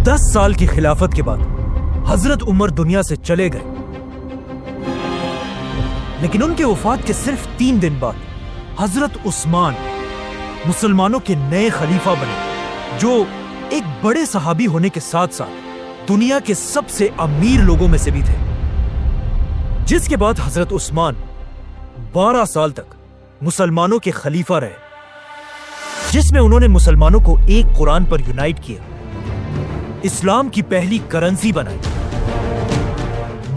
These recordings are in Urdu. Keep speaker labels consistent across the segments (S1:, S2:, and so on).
S1: 10 سال کی خلافت کے بعد حضرت عمر دنیا سے چلے گئے، لیکن ان کے وفات کے صرف 3 دن بعد حضرت عثمان مسلمانوں کے نئے خلیفہ بنے، جو ایک بڑے صحابی ہونے کے ساتھ ساتھ دنیا کے سب سے امیر لوگوں میں سے بھی تھے، جس کے بعد حضرت عثمان 12 سال تک مسلمانوں کے خلیفہ رہے، جس میں انہوں نے مسلمانوں کو ایک قرآن پر یونائٹ کیا، اسلام کی پہلی کرنسی بنائی،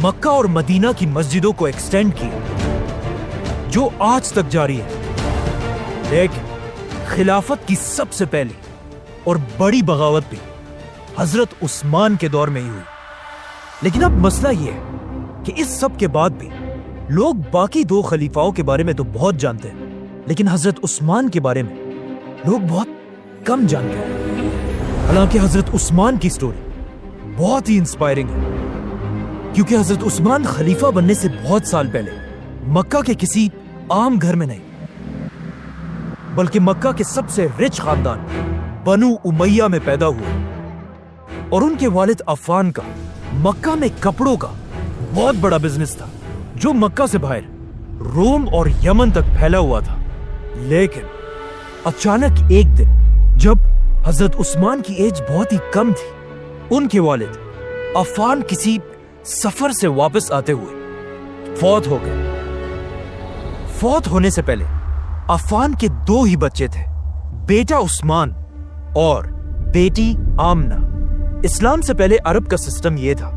S1: مکہ اور مدینہ کی مسجدوں کو ایکسٹینڈ کیا، جو آج تک جاری ہے۔ لیکن خلافت کی سب سے پہلی اور بڑی بغاوت بھی حضرت عثمان کے دور میں ہی ہوئی۔ لیکن اب مسئلہ یہ ہے کہ اس سب کے بعد بھی لوگ باقی 2 خلیفاؤں کے بارے میں تو بہت جانتے ہیں، لیکن حضرت عثمان کے بارے میں لوگ بہت کم جانتے ہیں۔ حالانکہ حضرت عثمان کی سٹوری بہت ہی انسپائرنگ ہے، کیونکہ حضرت عثمان خلیفہ بننے سے بہت سال پہلے مکہ کے کسی عام گھر میں نہیں، بلکہ مکہ کے سب سے رچ خاندان بنو امیہ میں پیدا ہوئے، اور ان کے والد عفان کا مکہ میں کپڑوں کا بہت بڑا بزنس تھا، جو مکہ سے باہر روم اور یمن تک پھیلا ہوا تھا۔ لیکن اچانک ایک دن جب حضرت عثمان کی ایج بہت ہی کم تھی، ان کے والد عفان کسی سفر سے واپس آتے ہوئے فوت ہو گئے۔ فوت ہونے سے پہلے عفان کے 2 ہی بچے تھے، بیٹا عثمان اور بیٹی آمنہ۔ اسلام سے پہلے عرب کا سسٹم یہ تھا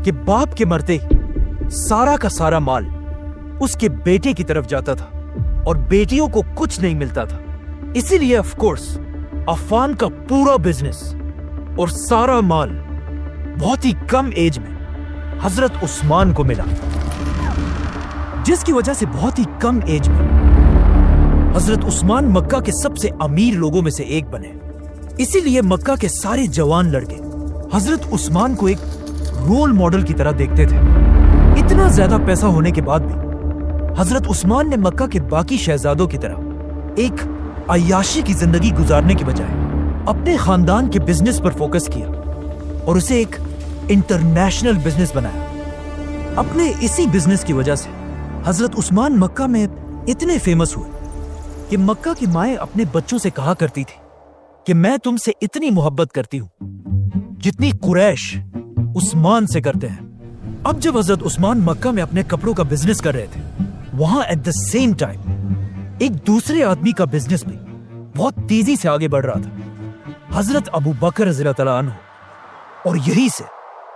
S1: کہ باپ کے مرتے ہی سارا کا سارا مال اس کے بیٹے کی طرف جاتا تھا اور بیٹیوں کو کچھ نہیں ملتا تھا۔ اسی لیے آف کورس عفان کا پورا بزنس اور سارا مال بہت ہی کم ایج میں حضرت عثمان کو ملا، جس کی وجہ سے بہت ہی کم ایج میں حضرت عثمان مکہ کے سب سے امیر لوگوں میں سے ایک بنے۔ اسی لیے مکہ کے سارے جوان لڑکے حضرت عثمان کو ایک رول ماڈل کی طرح دیکھتے تھے۔ اتنا زیادہ پیسہ ہونے کے بعد بھی حضرت عثمان نے مکہ کے باقی شہزادوں کی طرح ایک عیاشی کی زندگی گزارنے کی بجائے اپنے خاندان کے بزنس پر فوکس کیا اور اسے ایک انٹرنیشنل بزنس بنایا۔ اپنے اسی بزنس کی وجہ سے حضرت عثمان مکہ میں اتنے فیمس ہوئے کہ مکہ کی مائیں اپنے بچوں سے کہا کرتی تھی کہ میں تم سے اتنی محبت کرتی ہوں جتنی قریش عثمان سے کرتے ہیں۔ اب جب حضرت عثمان مکہ میں اپنے کپڑوں کا بزنس کر رہے تھے، وہاں ایٹ دا سیم ٹائم ایک دوسرے آدمی کا بزنس بھی بہت تیزی سے آگے بڑھ رہا تھا، حضرت ابو بکر رضی اللہ تعالیٰ عنہ۔ اور یہی سے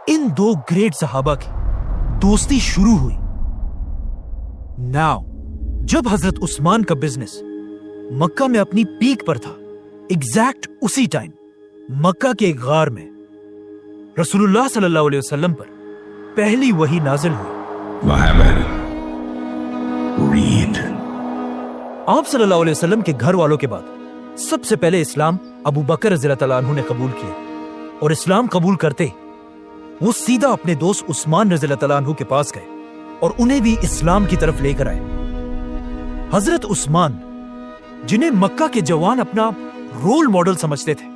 S1: ان 2 گریٹ صحابہ کی دوستی شروع ہوئی۔ ناؤ جب حضرت عثمان کا بزنس مکہ میں اپنی پیک پر تھا، ایگزیکٹ اسی ٹائم مکہ کے ایک غار میں رسول اللہ صلی اللہ علیہ وسلم پر پہلی وحی نازل ہوئی۔ آپ صلی اللہ علیہ وسلم کے گھر والوں کے بعد سب سے پہلے اسلام ابو بکر رضی اللہ تعالیٰ عنہ نے قبول کیا، اور اسلام قبول کرتے وہ سیدھا اپنے دوست عثمان رضی اللہ تعالیٰ عنہ کے پاس گئے اور انہیں بھی اسلام کی طرف لے کر آئے۔ حضرت عثمان، جنہیں مکہ کے جوان اپنا رول ماڈل سمجھتے تھے،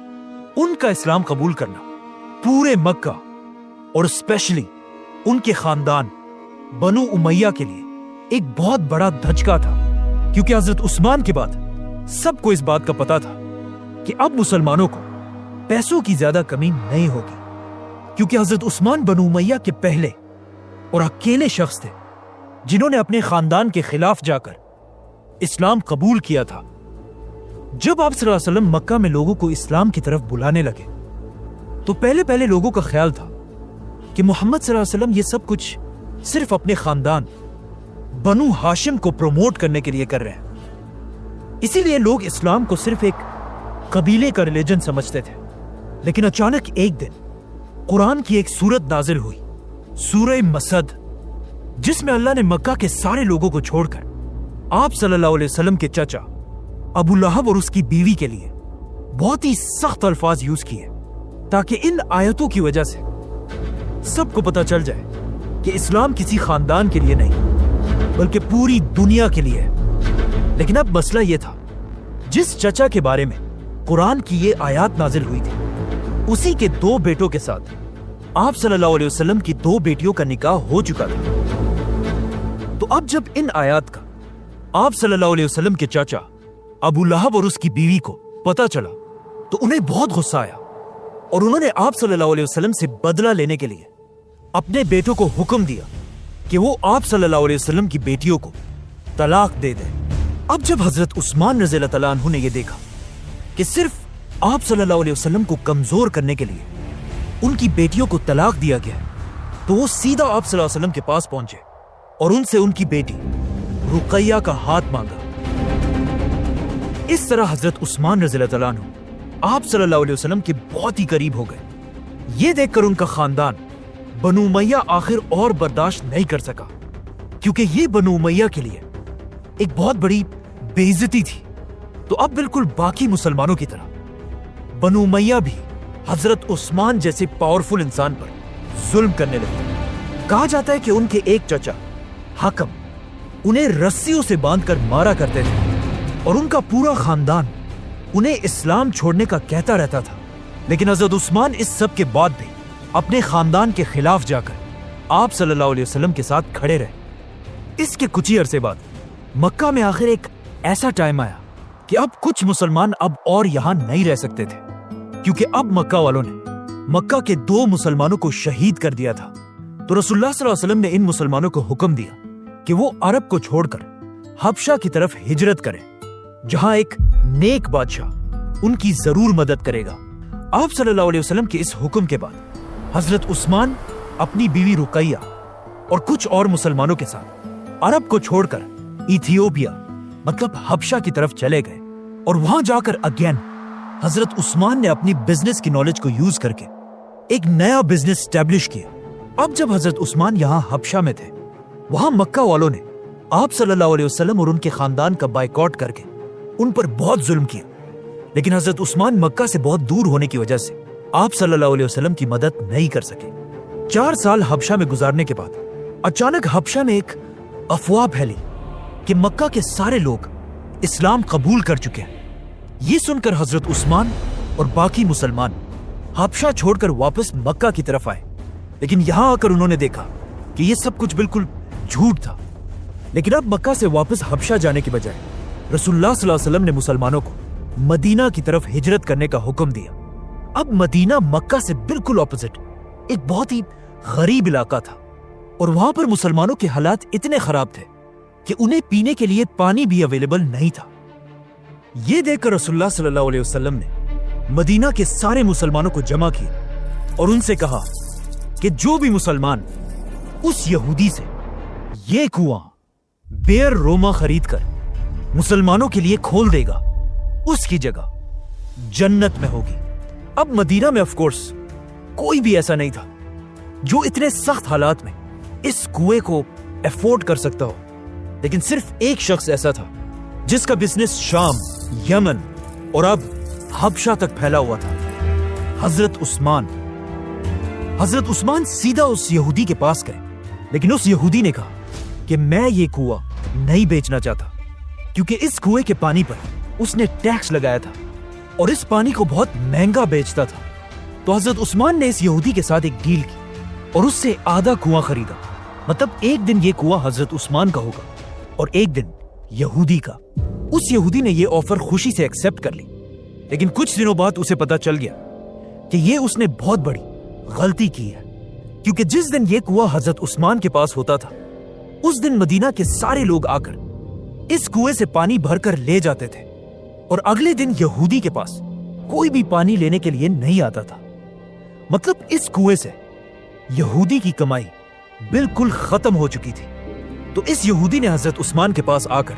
S1: ان کا اسلام قبول کرنا پورے مکہ اور اسپیشلی ان کے خاندان بنو امیہ کے لیے ایک بہت بڑا دھچکا تھا، کیونکہ حضرت عثمان کے بعد سب کو اس بات کا پتا تھا کہ اب مسلمانوں کو پیسوں کی زیادہ کمی نہیں ہوگی، کیونکہ حضرت عثمان بنو امیہ کے پہلے اور اکیلے شخص تھے جنہوں نے اپنے خاندان کے خلاف جا کر اسلام قبول کیا تھا۔ جب آپ صلی اللہ علیہ وسلم مکہ میں لوگوں کو اسلام کی طرف بلانے لگے تو پہلے لوگوں کا خیال تھا کہ محمد صلی اللہ علیہ وسلم یہ سب کچھ صرف اپنے خاندان بنو ہاشم کو پروموٹ کرنے کے لیے کر رہے ہیں، اسی لیے لوگ اسلام کو صرف ایک قبیلے کا ریلیجن سمجھتے تھے۔ لیکن اچانک ایک دن قرآن کی ایک سورت نازل ہوئی، سورہ مسد، جس میں اللہ نے مکہ کے سارے لوگوں کو چھوڑ کر آپ صلی اللہ علیہ وسلم کے چچا ابو لہب اور اس کی بیوی کے لیے بہت ہی سخت الفاظ یوز کیے، تاکہ ان آیتوں کی وجہ سے سب کو پتہ چل جائے کہ اسلام کسی خاندان کے لیے نہیں بلکہ پوری دنیا کے لیے ہے۔ لیکن اب مسئلہ یہ تھا، جس چچا کے بارے میں قرآن کی یہ آیات نازل ہوئی تھی اسی کے 2 بیٹوں کے ساتھ آپ صلی اللہ علیہ وسلم کی 2 بیٹیوں کا نکاح ہو چکا تھا۔ تو اب جب ان آیات کا آپ صلی اللہ علیہ وسلم کے چاچا ابو لہب اور اس کی بیوی کو پتا چلا تو انہیں بہت غصہ آیا، اور انہوں نے آپ صلی اللہ علیہ وسلم سے بدلہ لینے کے لیے اپنے بیٹوں کو حکم دیا کہ وہ آپ صلی اللہ علیہ وسلم کی بیٹیوں کو طلاق دے دیں۔ اب جب حضرت عثمان رضی اللہ تعالیٰ عنہ نے یہ دیکھا کہ صرف آپ صلی اللہ علیہ وسلم کو کمزور کرنے کے لیے ان کی بیٹیوں کو طلاق دیا گیا، تو وہ سیدھا آپ صلی اللہ علیہ وسلم کے پاس پہنچے اور ان سے ان کی بیٹی رقیہ کا ہاتھ مانگا۔ اس طرح حضرت عثمان رضی اللہ تعالیٰ عنہ آپ صلی اللہ علیہ وسلم کے بہت ہی قریب ہو گئے۔ یہ دیکھ کر ان کا خاندان بنو امیہ آخر اور برداشت نہیں کر سکا، کیونکہ یہ بنو امیہ کے لیے ایک بہت بڑی بے عزتی تھی۔ تو اب بالکل باقی مسلمانوں کی طرح بنو امیہ بھی حضرت عثمان جیسے پاورفل انسان پر ظلم کرنے لگے۔ کہا جاتا ہے کہ ان کے ایک چچا حکم انہیں رسیوں سے باندھ کر مارا کرتے تھے، اور ان کا پورا خاندان انہیں اسلام چھوڑنے کا کہتا رہتا تھا، لیکن حضرت عثمان اس سب کے بعد بھی اپنے خاندان کے خلاف جا کر آپ صلی اللہ علیہ وسلم کے ساتھ کھڑے رہے۔ اس کے کچھ ہی عرصے بعد مکہ میں آخر ایک ایسا ٹائم آیا کہ اب کچھ مسلمان اب اور یہاں نہیں رہ سکتے تھے، کیونکہ اب مکہ والوں نے مکہ کے 2 مسلمانوں کو شہید کر دیا تھا۔ تو رسول اللہ صلی اللہ علیہ وسلم نے ان مسلمانوں کو حکم دیا کہ وہ عرب کو چھوڑ کر حبشہ کی طرف ہجرت کریں، جہاں ایک نیک بادشاہ ان کی ضرور مدد کرے گا۔ آپ صلی اللہ علیہ وسلم کے اس حکم کے بعد حضرت عثمان اپنی بیوی رقیہ اور کچھ اور مسلمانوں کے ساتھ عرب کو چھوڑ کر ایتھیوپیا مطلب حبشہ کی طرف چلے گئے، اور وہاں جا کر اگین حضرت عثمان نے اپنی بزنس کی نالج کو یوز کر کے ایک نیا بزنس اسٹیبلش کیا۔ اب جب حضرت عثمان یہاں حبشہ میں تھے، وہاں مکہ والوں نے آپ صلی اللہ علیہ وسلم اور ان کے خاندان کا بائیکاٹ کر کے ان پر بہت ظلم کیا، لیکن حضرت عثمان مکہ سے بہت دور ہونے کی وجہ سے آپ صلی اللہ علیہ وسلم کی مدد نہیں کر سکے۔ 4 سال حبشہ میں گزارنے کے بعد اچانک حبشہ میں ایک افواہ پھیلی کہ مکہ کے سارے لوگ اسلام قبول کر چکے ہیں۔ یہ سن کر حضرت عثمان اور باقی مسلمان حبشہ چھوڑ کر واپس مکہ کی طرف آئے، لیکن یہاں آ کر انہوں نے دیکھا کہ یہ سب کچھ بالکل جھوٹ تھا۔ لیکن اب مکہ سے واپس حبشہ جانے کی بجائے رسول اللہ صلی اللہ علیہ وسلم نے مسلمانوں کو مدینہ کی طرف ہجرت کرنے کا حکم دیا۔ اب مدینہ مکہ سے بالکل اپوزٹ ایک بہت ہی غریب علاقہ تھا، اور وہاں پر مسلمانوں کے حالات اتنے خراب تھے کہ انہیں پینے کے لیے پانی بھی اویلیبل نہیں تھا۔ یہ دیکھ کر رسول اللہ صلی اللہ علیہ وسلم نے مدینہ کے سارے مسلمانوں کو جمع کیا اور ان سے کہا کہ جو بھی مسلمان اس یہودی سے یہ کنواں بیر روما خرید کر مسلمانوں کے لیے کھول دے گا، اس کی جگہ جنت میں ہوگی۔ اب مدینہ میں آف کورس کوئی بھی ایسا نہیں تھا جو اتنے سخت حالات میں اس کنویں کو افورڈ کر سکتا ہو، لیکن صرف ایک شخص ایسا تھا جس کا بزنس شام، یمن اور اب حبشہ تک پھیلا ہوا تھا، حضرت عثمان۔ حضرت عثمان سیدھا اس یہودی کے پاس گئے، لیکن اس یہودی نے کہا کہ میں یہ کنواں نہیں بیچنا چاہتا، کیونکہ اس کنویں کے پانی پر اس نے ٹیکس لگایا تھا اور اس پانی کو بہت مہنگا بیچتا تھا۔ تو حضرت عثمان نے اس یہودی کے ساتھ ایک ڈیل کی اور اس سے آدھا کنواں خریدا، مطلب ایک دن یہ کنواں حضرت عثمان کا ہوگا اور ایک دن یہودی کا۔ اس یہودی نے یہ آفر خوشی سے ایکسپٹ کر لی، لیکن کچھ دنوں بعد اسے پتا چل گیا کہ یہ اس نے بہت بڑی غلطی کی ہے، کیونکہ جس دن یہ کنواں حضرت عثمان کے پاس ہوتا تھا اس دن مدینہ کے سارے لوگ آ کر اس کنویں سے پانی بھر کر لے جاتے تھے، اور اگلے دن یہودی کے پاس کوئی بھی پانی لینے کے لیے نہیں آتا تھا۔ مطلب اس کنویں سے یہودی کی کمائی بالکل ختم ہو چکی تھی۔ تو اس یہودی نے حضرت عثمان کے پاس آ کر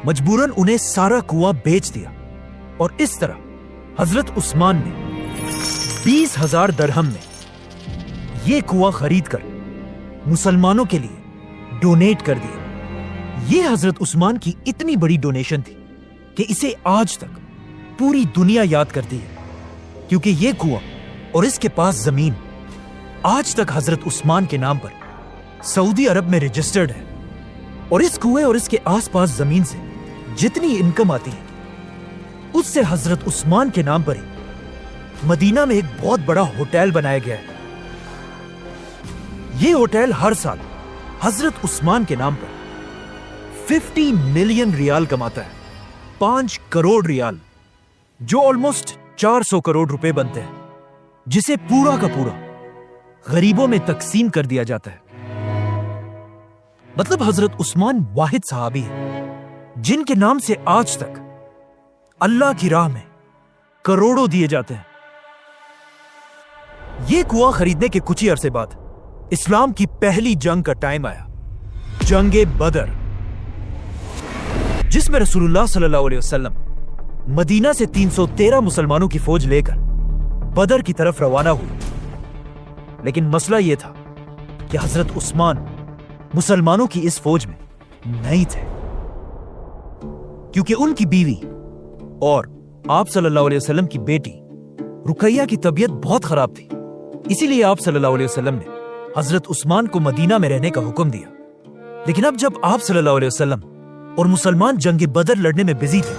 S1: مجبوراً انہیں سارا کنواں بیچ دیا، اور اس طرح حضرت عثمان نے 20,000 درہم میں یہ کنواں خرید کر مسلمانوں کے لیے ڈونیٹ کر دیا۔ یہ حضرت عثمان کی اتنی بڑی ڈونیشن تھی کہ اسے آج تک پوری دنیا یاد کرتی ہے، کیونکہ یہ کنواں اور اس کے پاس زمین آج تک حضرت عثمان کے نام پر سعودی عرب میں رجسٹرڈ ہے، اور اس کنویں اور اس کے آس پاس زمین سے جتنی انکم آتی ہے اس سے حضرت عثمان کے نام پر ہی مدینہ میں ایک بہت بڑا ہوٹل بنایا گیا ہے. یہ ہوٹل ہر سال حضرت عثمان کے نام پر 50 ملین ریال کماتا ہے. 5 کروڑ ریال, جو آلموسٹ 400 کروڑ روپے بنتے ہیں, جسے پورا کا پورا غریبوں میں تقسیم کر دیا جاتا ہے. مطلب حضرت عثمان واحد صحابی ہے جن کے نام سے آج تک اللہ کی راہ میں کروڑوں دیے جاتے ہیں. یہ کنواں خریدنے کے کچھ ہی عرصے بعد اسلام کی پہلی جنگ کا ٹائم آیا, جنگ بدر, جس میں رسول اللہ صلی اللہ علیہ وسلم مدینہ سے 313 مسلمانوں کی فوج لے کر بدر کی طرف روانہ ہوئی. لیکن مسئلہ یہ تھا کہ حضرت عثمان مسلمانوں کی اس فوج میں نہیں تھے, کیونکہ ان کی بیوی اور آپ صلی اللہ علیہ وسلم کی بیٹی رقیہ کی طبیعت بہت خراب تھی. اسی لیے آپ صلی اللہ علیہ وسلم نے حضرت عثمان کو مدینہ میں رہنے کا حکم دیا. لیکن اب جب آپ صلی اللہ علیہ وسلم اور مسلمان جنگ بدر لڑنے میں بزی تھے,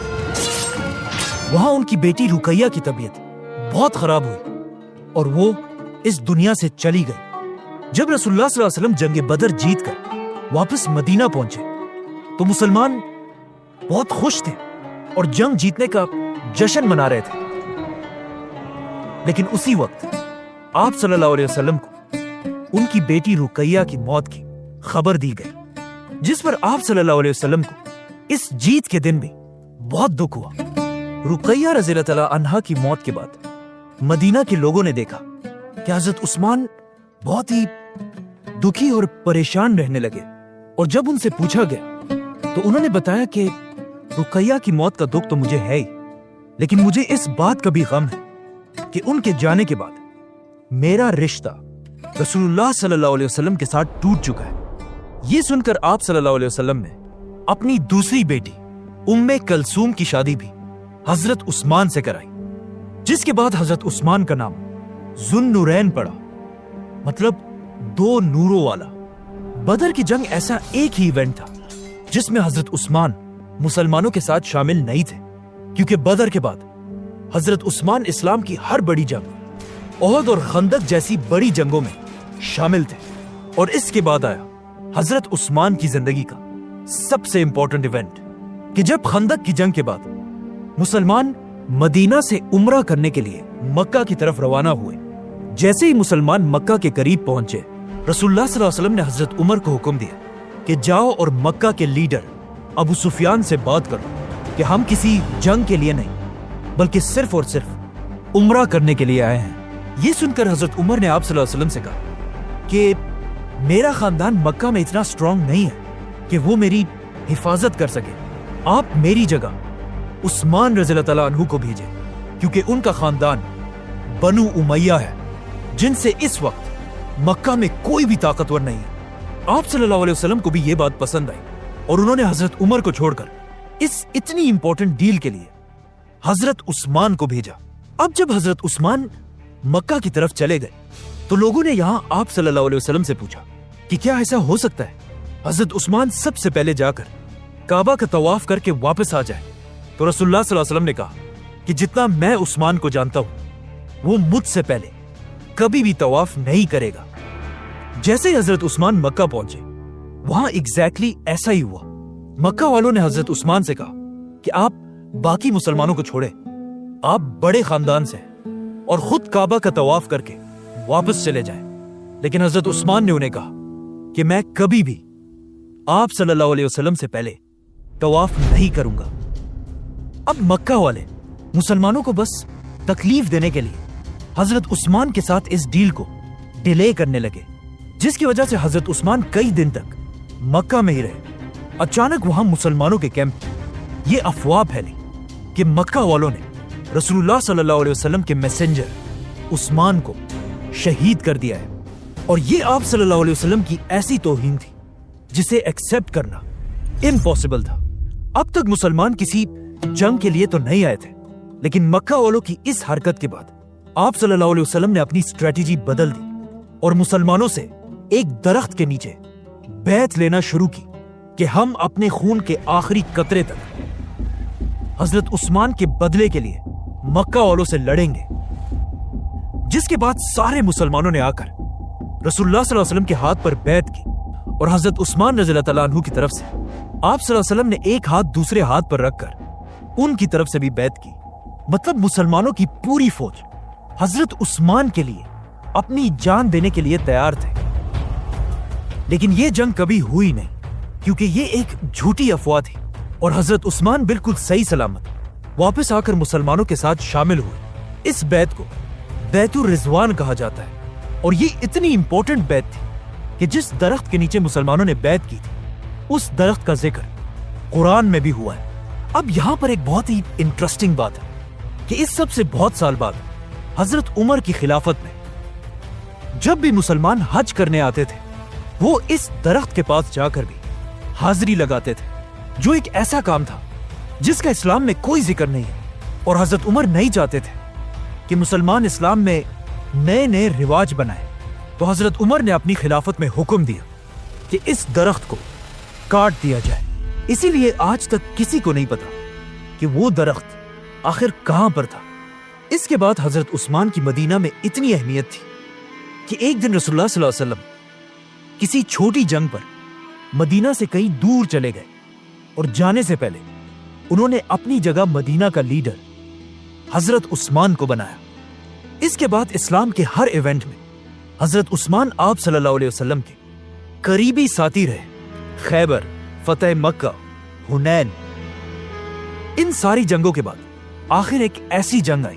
S1: وہاں ان کی بیٹی رقیہ کی طبیعت بہت خراب ہوئی اور وہ اس دنیا سے چلی گئی. جب رسول اللہ صلی اللہ علیہ وسلم جنگ بدر جیت کر واپس مدینہ پہنچے تو مسلمان بہت خوش تھے اور جنگ جیتنے کا جشن منا رہے تھے. لیکن اسی وقت آپ صلی اللہ علیہ وسلم کو ان کی بیٹی رقیہ کی موت کی خبر دی گئی, جس پر آپ صلی اللہ علیہ وسلم کو اس جیت کے دن بھی بہت دکھ ہوا. رقیہ رضی اللہ تعالی عنہا کی موت کے بعد مدینہ کے لوگوں نے دیکھا کہ حضرت عثمان بہت ہی دکھی اور پریشان رہنے لگے, اور جب ان سے پوچھا گیا تو انہوں نے بتایا کہ رقیہ کی موت کا دکھ تو مجھے ہے ہی, لیکن مجھے اس بات کا بھی غم ہے کہ ان کے جانے کے بعد میرا رشتہ رسول اللہ صلی اللہ علیہ وسلم کے ساتھ ٹوٹ چکا ہے. یہ سن کر آپ صلی اللہ علیہ وسلم نے اپنی دوسری بیٹی ام کلثوم کی شادی بھی حضرت عثمان سے کرائی, جس کے بعد حضرت عثمان کا نام ذوالنورین پڑا, مطلب 2 نوروں والا. بدر کی جنگ ایسا ایک ہی ایونٹ تھا جس میں حضرت عثمان مسلمانوں کے ساتھ شامل نہیں تھے, کیونکہ بدر کے بعد حضرت عثمان اسلام کی ہر بڑی جنگ, احد اور خندق جیسی بڑی جنگوں میں شامل تھے. اور اس کے بعد آیا حضرت عثمان کی زندگی کا سب سے امپورٹنٹ ایونٹ کہ جب خندق کی جنگ کے بعد مسلمان مدینہ سے عمرہ کرنے کے لیے مکہ کی طرف روانہ ہوئے. جیسے ہی مسلمان مکہ کے قریب پہنچے, رسول اللہ صلی اللہ علیہ وسلم نے حضرت عمر کو حکم دیا کہ جاؤ اور مکہ کے لیڈر ابو سفیان سے بات کرو کہ ہم کسی جنگ کے لیے نہیں بلکہ صرف اور صرف عمرہ کرنے کے لیے آئے ہیں. یہ سن کر حضرت عمر نے آپ صلی اللہ علیہ وسلم سے کہا کہ میرا خاندان مکہ میں اتنا سٹرونگ نہیں ہے کہ وہ میری حفاظت کر سکے, آپ میری جگہ عثمان رضی اللہ تعالیٰ عنہ کو بھیجے, کیونکہ ان کا خاندان بنو امیہ ہے جن سے اس وقت مکہ میں کوئی بھی طاقتور نہیں ہے. آپ صلی اللہ علیہ وسلم کو بھی یہ بات پسند آئی اور انہوں نے حضرت عمر کو چھوڑ کر اس اتنی امپورٹنٹ ڈیل کے لیے حضرت عثمان کو بھیجا. اب جب حضرت عثمان مکہ کی طرف چلے گئے تو لوگوں نے یہاں آپ صلی اللہ علیہ وسلم سے پوچھا کہ کیا ایسا ہو سکتا ہے حضرت عثمان سب سے پہلے جا کر کعبہ کا طواف کر کے واپس آ جائے؟ تو رسول اللہ صلی اللہ علیہ وسلم نے کہا کہ جتنا میں عثمان کو جانتا ہوں وہ مجھ سے پہلے کبھی بھی طواف نہیں کرے گا. جیسے ہی حضرت عثمان مکہ پہنچے وہاں ایگزیکٹلی ایسا ہی ہوا. مکہ والوں نے حضرت عثمان سے کہا کہ آپ باقی مسلمانوں کو چھوڑے, آپ بڑے خاندان سے ہیں اور خود کعبہ کا طواف کر کے واپس چلے جائیں. لیکن حضرت عثمان نے انہیں کہا کہ میں کبھی بھی آپ صلی اللہ علیہ وسلم سے پہلے طواف نہیں کروں گا. اب مکہ والے مسلمانوں کو بس تکلیف دینے کے لیے حضرت عثمان کے ساتھ اس ڈیل کو ڈیلے کرنے لگے, جس کی وجہ سے حضرت عثمان کئی دن تک مکہ میں ہی رہے. اچانک وہاں مسلمانوں کے کیمپ یہ افواہ پھیلی کہ مکہ والوں نے رسول اللہ صلی اللہ علیہ وسلم کے میسنجر عثمان کو شہید کر دیا ہے, اور یہ آپ صلی اللہ علیہ وسلم کی ایسی توہین تھی جسے ایکسپٹ کرنا امپاسبل تھا. اب تک مسلمان کسی جنگ کے لیے تو نہیں آئے تھے, لیکن مکہ والوں کی اس حرکت کے بعد آپ صلی اللہ علیہ وسلم نے اپنی اسٹریٹجی بدل دی اور مسلمانوں سے ایک درخت کے نیچے بیعت لینا شروع کی کہ ہم اپنے خون کے آخری قطرے تک حضرت عثمان کے بدلے کے لیے مکہ والوں سے لڑیں گے. جس کے بعد سارے مسلمانوں نے آ کر رسول اللہ صلی اللہ علیہ وسلم کے ہاتھ پر بیعت کی اور حضرت عثمان رضی اللہ تعالیٰ عنہ کی طرف سے آپ صلی اللہ علیہ وسلم نے ایک ہاتھ دوسرے ہاتھ پر رکھ کر ان کی طرف سے بھی بیعت کی۔ مطلب مسلمانوں کی پوری فوج حضرت عثمان کے لیے اپنی جان دینے کے لیے تیار تھے۔ لیکن یہ جنگ کبھی ہوئی نہیں، کیونکہ یہ ایک جھوٹی افواہ تھی اور حضرت عثمان بالکل صحیح سلامت واپس آ کر مسلمانوں کے ساتھ شامل ہوئے۔ اس بیعت کو بیعت الرضوان کہا جاتا ہے اور یہ اتنی امپورٹنٹ بیعت تھی کہ جس درخت کے نیچے مسلمانوں نے بیعت کی تھی اس درخت کا ذکر قرآن میں بھی ہوا ہے۔ اب یہاں پر ایک بہت ہی انٹرسٹنگ بات ہے کہ اس سب سے بہت سال بعد حضرت عمر کی خلافت میں جب بھی مسلمان حج کرنے آتے تھے وہ اس درخت کے پاس جا کر بھی حاضری لگاتے تھے، جو ایک ایسا کام تھا جس کا اسلام میں کوئی ذکر نہیں ہے، اور حضرت عمر نہیں چاہتے تھے کہ مسلمان اسلام میں نئے نئے رواج بنائے، تو حضرت عمر نے اپنی خلافت میں حکم دیا کہ اس درخت کو کاٹ دیا جائے۔ اسی لیے آج تک کسی کو نہیں پتا کہ وہ درخت آخر کہاں پر تھا۔ اس کے بعد حضرت عثمان کی مدینہ میں اتنی اہمیت تھی کہ ایک دن رسول اللہ صلی اللہ علیہ وسلم کسی چھوٹی جنگ پر مدینہ سے کہیں دور چلے گئے اور جانے سے پہلے انہوں نے اپنی جگہ مدینہ کا لیڈر حضرت عثمان کو بنایا۔ اس کے بعد اسلام کے ہر ایونٹ میں حضرت عثمان آپ صلی اللہ علیہ وسلم کے قریبی ساتھی رہے۔ خیبر، فتح مکہ، حنین، ان ساری جنگوں کے بعد آخر ایک ایسی جنگ آئی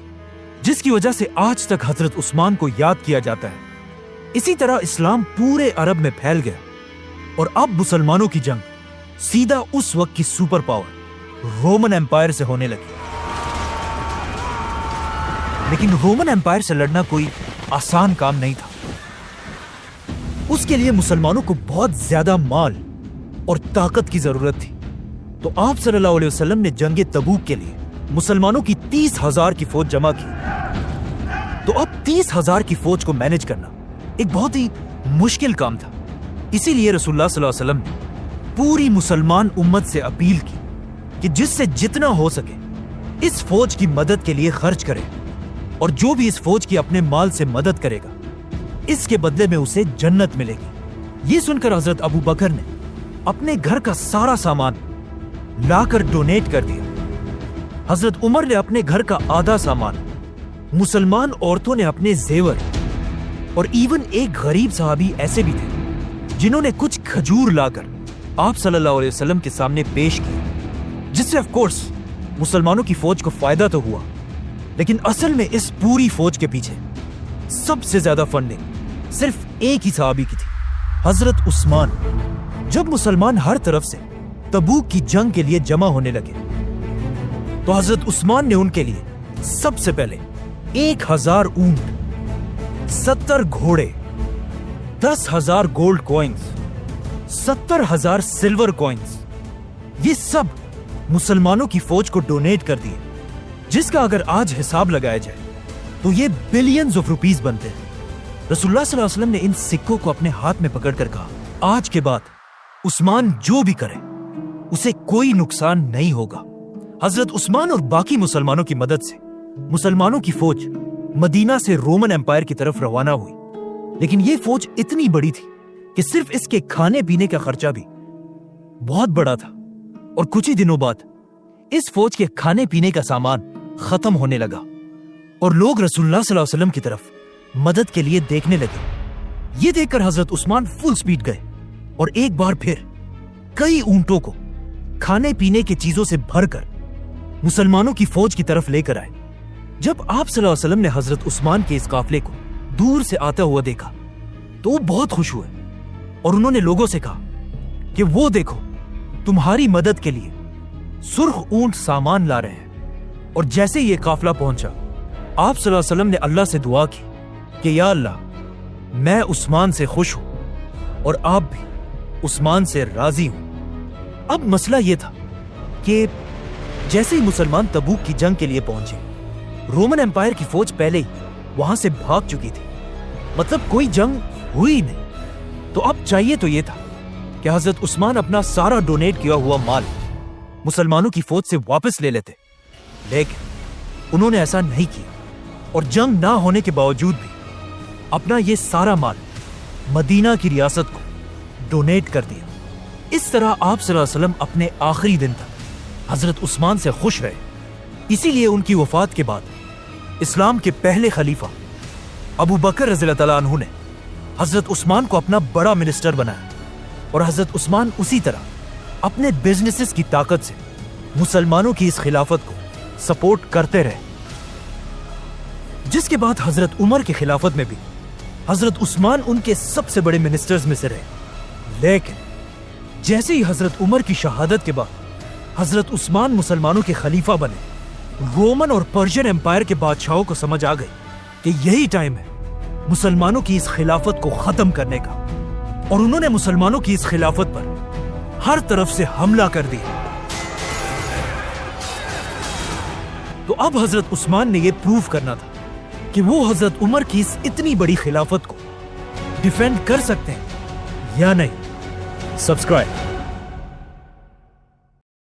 S1: جس کی وجہ سے آج تک حضرت عثمان کو یاد کیا جاتا ہے۔ اسی طرح اسلام پورے عرب میں پھیل گیا اور اب مسلمانوں کی جنگ سیدھا اس وقت کی سپر پاور رومن ایمپائر سے ہونے لگی۔ لیکن رومن ایمپائر سے لڑنا کوئی آسان کام نہیں تھا۔ اس کے لیے مسلمانوں کو بہت زیادہ مال اور طاقت کی ضرورت تھی، تو آپ صلی اللہ علیہ وسلم نے جنگ تبوک کے لیے مسلمانوں کی 30,000 کی فوج جمع کی۔ تو اب 30,000 کی فوج کو مینج کرنا ایک بہت ہی مشکل کام تھا۔ اسی لیے رسول اللہ صلی اللہ علیہ وسلم نے پوری مسلمان امت سے اپیل کی کہ جس سے جتنا ہو سکے اس فوج کی مدد کے لیے خرچ کرے، اور جو بھی اس فوج کی اپنے مال سے مدد کرے گا اس کے بدلے میں اسے جنت ملے گی۔ یہ سن کر حضرت ابو بکر نے اپنے گھر کا سارا سامان لا کر ڈونیٹ کر دیا۔ حضرت عمر نے اپنے گھر کا آدھا سامان، مسلمان عورتوں نے اپنے زیور، اور ایون ایک غریب صحابی ایسے بھی تھے جنہوں نے کچھ کھجور لا کر آپ صلی اللہ علیہ وسلم کے سامنے پیش کی، جس سے آف کورس مسلمانوں کی فوج کو فائدہ تو ہوا، لیکن اصل میں اس پوری فوج کے پیچھے سب سے زیادہ فنڈنگ صرف ایک ہی صحابی کی تھی، حضرت عثمان۔ جب مسلمان ہر طرف سے تبوک کی جنگ کے لیے جمع ہونے لگے تو حضرت عثمان نے ان کے لیے سب سے پہلے 1,000 اونٹ، 70 گھوڑے، 10,000 گولڈ کوئنز، 70,000 سلور کوئنز، یہ سب مسلمانوں کی فوج کو ڈونیٹ کر دیے، جس کا اگر آج حساب لگایا جائے تو یہ بلینز آف روپیز بنتے ہیں۔ رسول اللہ صلی اللہ علیہ وسلم نے ان سکوں کو اپنے ہاتھ میں پکڑ کر کہا، آج کے بعد عثمان جو بھی کرے اسے کوئی نقصان نہیں ہوگا۔ حضرت عثمان اور باقی مسلمانوں کی مدد سے مسلمانوں کی فوج مدینہ سے رومن ایمپائر کی طرف روانہ ہوئی، لیکن یہ فوج اتنی بڑی تھی کہ صرف اس کے کھانے پینے کا خرچہ بھی بہت بڑا تھا، اور کچھ ہی دنوں بعد اس فوج کے کھانے پینے کا سامان ختم ہونے لگا اور لوگ رسول اللہ صلی اللہ علیہ وسلم کی طرف مدد کے لیے دیکھنے لگے۔ یہ دیکھ کر حضرت عثمان فل سپیڈ گئے اور ایک بار پھر کئی اونٹوں کو کھانے پینے کی چیزوں سے بھر کر مسلمانوں کی فوج کی طرف لے کر آئے۔ جب آپ صلی اللہ علیہ وسلم نے حضرت عثمان کے اس قافلے کو دور سے آتا ہوا دیکھا تو وہ بہت خوش ہوئے اور انہوں نے لوگوں سے کہا کہ وہ دیکھو، تمہاری مدد کے لیے سرخ اونٹ سامان لا رہے ہیں۔ اور جیسے یہ قافلہ پہنچا، آپ صلی اللہ علیہ وسلم نے اللہ سے دعا کی کہ یا اللہ، میں عثمان سے خوش ہوں اور آپ بھی عثمان سے راضی ہوں۔ اب مسئلہ یہ تھا کہ جیسے ہی مسلمان تبوک کی جنگ کے لیے پہنچے، رومن ایمپائر کی فوج پہلے ہی وہاں سے بھاگ چکی تھی، مطلب کوئی جنگ ہوئی نہیں۔ تو اب چاہیے تو یہ تھا کہ حضرت عثمان اپنا سارا ڈونیٹ کیا ہوا مال مسلمانوں کی فوج سے واپس لے لیتے، لیکن انہوں نے ایسا نہیں کیا۔ اور جنگ نہ ہونے کے باوجود بھی اپنا یہ سارا مال مدینہ کی ریاست کو ڈونیٹ کر دیا۔ اس طرح آپ صلی اللہ علیہ وسلم اپنے آخری دن تک حضرت عثمان سے خوش رہے۔ اسی لیے ان کی وفات کے بعد اسلام کے پہلے خلیفہ ابو بکر رضی اللہ تعالیٰ عنہ نے حضرت عثمان کو اپنا بڑا منسٹر بنایا، اور حضرت عثمان اسی طرح اپنے بزنسز کی طاقت سے مسلمانوں کی اس خلافت کو سپورٹ کرتے رہے، جس کے بعد حضرت عمر کی خلافت میں بھی حضرت عثمان ان کے سب سے بڑے منسٹرز میں سے رہے۔ لیکن جیسے ہی حضرت عمر کی شہادت کے بعد حضرت عثمان مسلمانوں کے خلیفہ بنے، رومن اور پرشین امپائر کے بادشاہوں کو سمجھ آ گئی کہ یہی ٹائم ہے مسلمانوں کی اس خلافت کو ختم کرنے کا، اور انہوں نے مسلمانوں کی اس خلافت پر ہر طرف سے حملہ کر دیا۔ تو اب حضرت عثمان نے یہ پروف کرنا تھا کہ وہ حضرت عمر کی اس اتنی بڑی خلافت کو ڈیفینڈ کر سکتے ہیں یا نہیں۔ سبسکرائب